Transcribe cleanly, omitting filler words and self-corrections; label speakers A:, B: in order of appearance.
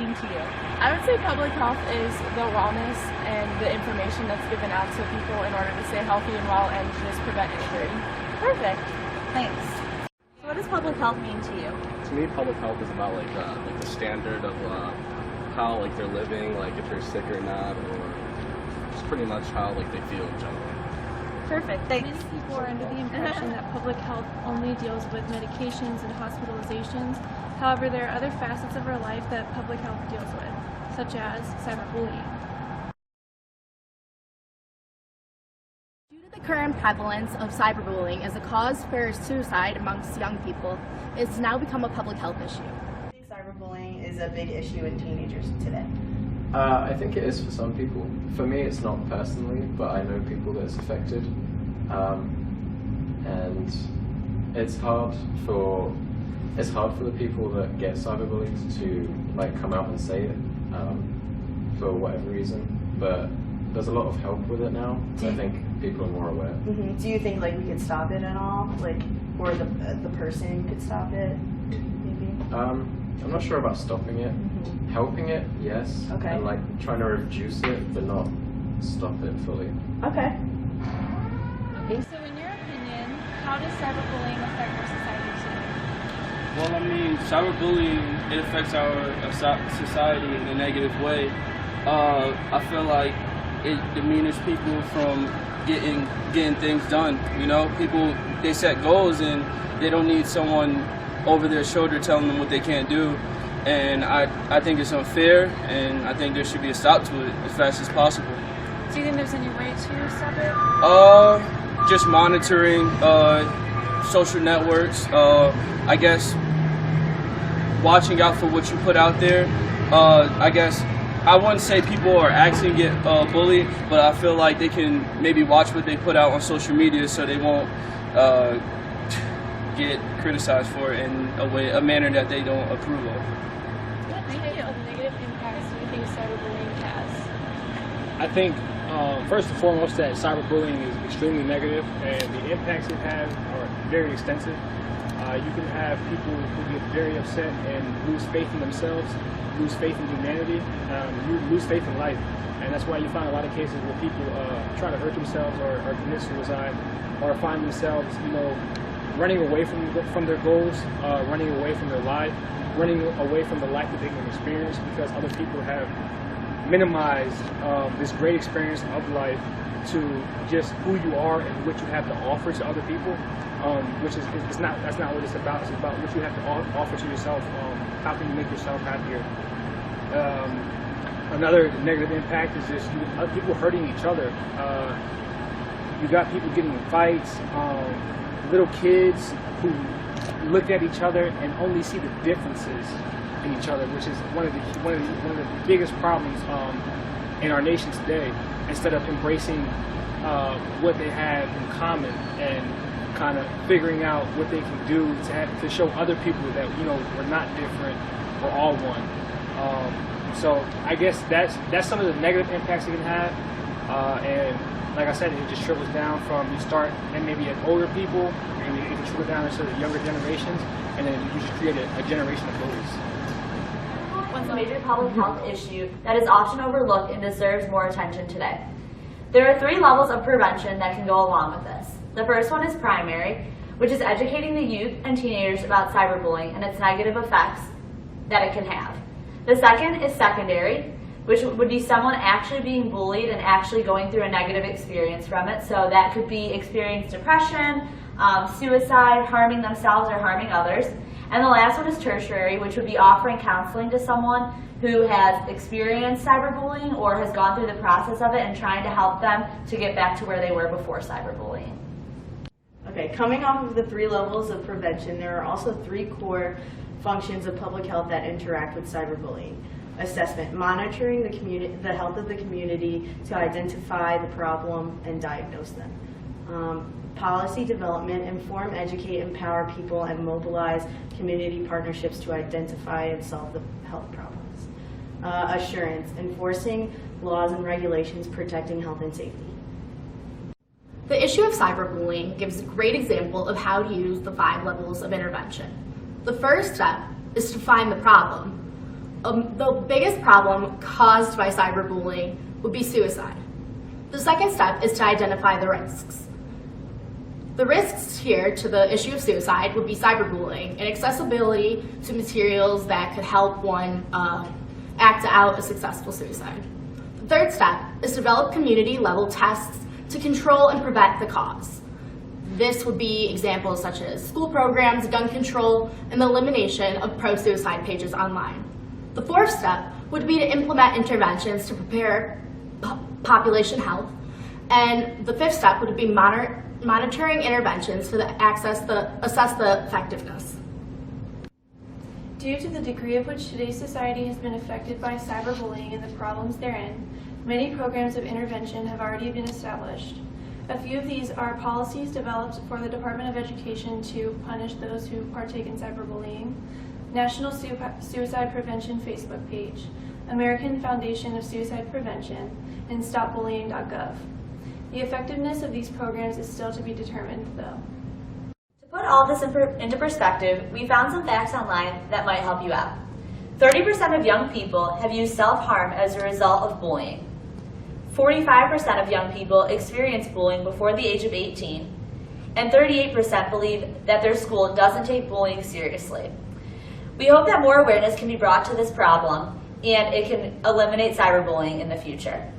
A: mean to you?
B: I would say public health is the wellness and the information that's given out to people in order to stay healthy and well and just prevent injury.
A: Perfect. Thanks. So what does public health mean to you?
C: To me, public health is about like the standard of how like they're living, like if they're sick or not, or just pretty much how like they feel in general.
A: Perfect. Thanks.
D: Many people are under the impression that public health only deals with medications and hospitalizations. However, there are other facets of our life that public health deals with, such as cyberbullying.
E: Due to the current prevalence of cyberbullying as a cause for suicide amongst young people, it's now become a public health issue.
F: I think cyberbullying is a big issue in teenagers today.
G: I think it is for some people. For me, it's not personally, but I know people that it's affected. And it's hard for the people that get cyberbullied to like come out and say it for whatever reason. But there's a lot of help with it now. I think people are more aware.
F: Mm-hmm. Do you think like we could stop it at all, like, or the person could stop it? Maybe.
G: I'm not sure about stopping it.
F: Mm-hmm.
G: Helping it, yes.
F: Okay.
G: And like trying to reduce it, but not stop it fully.
F: Okay.
D: Okay, so in your opinion, how does cyberbullying affect our society today?
H: Well, I mean, cyberbullying, it affects our society in a negative way. I feel like it demeans people from getting things done. You know, people, they set goals and they don't need someone over their shoulder telling them what they can't do. And I think it's unfair, and I think there should be a stop to it as fast as possible.
D: Do you think there's any way to stop it?
H: Just monitoring social networks. I guess watching out for what you put out there. I guess I wouldn't say people are actually get bullied, but I feel like they can maybe watch what they put out on social media so they won't get criticized for it in a manner that they don't approve of.
D: What type of negative impacts do you think cyberbullying has?
I: I think first and foremost that cyberbullying is extremely negative, and the impacts it has are very extensive. You can have people who get very upset and lose faith in themselves, lose faith in humanity, lose faith in life. And that's why you find a lot of cases where people try to hurt themselves or commit suicide, or find themselves, running away from their goals, running away from their life, running away from the life that they can experience because other people have minimized this great experience of life to just who you are and what you have to offer to other people, which is that's not what it's about. It's about what you have to offer to yourself. How can you make yourself happier? Another negative impact is just people hurting each other. You got people getting in fights, little kids who look at each other and only see the differences in each other, which is one of the biggest problems in our nation today. Instead of embracing what they have in common and kind of figuring out what they can do to show other people that we're not different, we're all one. So I guess that's some of the negative impacts it can have, and like I said, it just trickles down from, you start and maybe at older people, and it can trickle down into the younger generations, and then you just create a generation of bullies.
J: One's a major public health issue that is often overlooked and deserves more attention today. There are 3 levels of prevention that can go along with this. The first one is primary, which is educating the youth and teenagers about cyberbullying and its negative effects that it can have. The second is secondary, which would be someone actually being bullied and actually going through a negative experience from it. So that could be experienced depression, suicide, harming themselves or harming others. And the last one is tertiary, which would be offering counseling to someone who has experienced cyberbullying or has gone through the process of it and trying to help them to get back to where they were before cyberbullying.
F: Okay, coming off of the 3 levels of prevention, there are also 3 core functions of public health that interact with cyberbullying. Assessment, monitoring the health of the community to identify the problem and diagnose them. Policy development, inform, educate, empower people, and mobilize community partnerships to identify and solve the health problems. Assurance, enforcing laws and regulations protecting health and safety.
E: The issue of cyberbullying gives a great example of how to use the 5 levels of intervention. The first step is to find the problem. the biggest problem caused by cyberbullying would be suicide. The second step is to identify the risks. The risks here to the issue of suicide would be cyberbullying and accessibility to materials that could help one act out a successful suicide. The third step is to develop community-level tests to control and prevent the cause. This would be examples such as school programs, gun control, and the elimination of pro-suicide pages online. The fourth step would be to implement interventions to prepare population health, and the fifth step would be monitoring interventions to assess the effectiveness.
D: Due to the degree of which today's society has been affected by cyberbullying and the problems therein, many programs of intervention have already been established. A few of these are policies developed for the Department of Education to punish those who partake in cyberbullying, National Suicide Prevention Facebook page, American Foundation of Suicide Prevention, and StopBullying.gov. The effectiveness of these programs is still to be determined, though.
J: To put all this into perspective, we found some facts online that might help you out. 30% of young people have used self-harm as a result of bullying. 45% of young people experience bullying before the age of 18, and 38% believe that their school doesn't take bullying seriously. We hope that more awareness can be brought to this problem and it can eliminate cyberbullying in the future.